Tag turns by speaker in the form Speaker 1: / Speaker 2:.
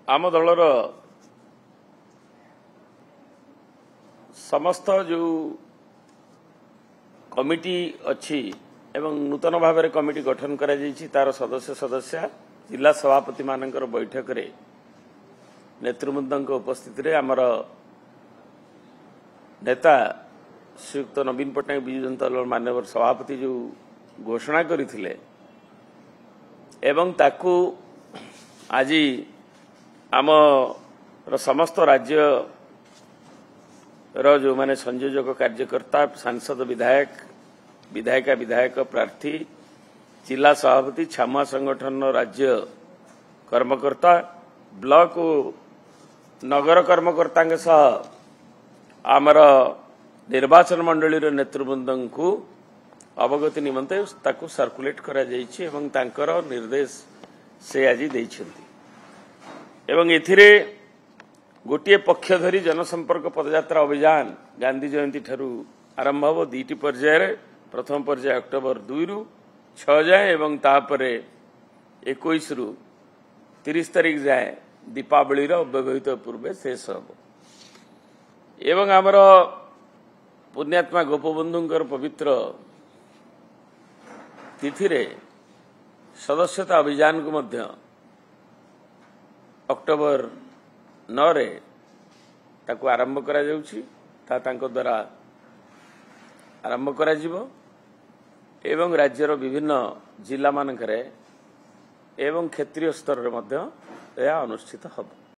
Speaker 1: आम दलर समस्त जो कमिटी अच्छी एवं नूतन भाव में कमिटी गठन कर तार सदस्य सदस्य जिला सभापति मानकर बैठक रे नेतृवृंद उपस्थित रे आमर नेता श्रीयुक्त नवीन पट्टनायक विजु जनता दल मान्यवर सभापति जो घोषणा करथिले एवं ताकू आज आम समस्त राज्य जो माने संयोजक कार्यकर्ता सांसद विधायक विधायिका विधायक प्रार्थी जिला सभापति छामुआ संगठन राज्य कर्मकर्ता ब्लॉक नगर कर्मकर्ता सह आमर निर्वाचन मंडली नेतृवृंद को अवगति निमंते ताकू सर्कुलेट करा जायछि एवं तांकर निर्देश से आज देइछन्ति एवं एथिरे गोटे पक्ष धरी जनसंपर्क पदयात्रा अभियान गांधी जयंती ठारू आरंभ हो दुईटी पर्याय प्रथम पर्याय अक्टोबर 2 रु 6 जाए एवं तापरे 21 रु 30 तारीख जाए दीपावली अव्यवहित पूर्वे शेष हम एवं आमर पुण्यात्मा गोपबंधुंकर पवित्र तिथि रे सदस्यता अभियान को मध्य अक्टोबर 9 रे ताकू आरंभ करा जाउछि तांको द्वारा आरंभ करा जिवो एवं राज्यर विभिन्न जिला मानकरे एवं क्षेत्रीय स्तर रे मध्य यह अनुष्ठित हबो।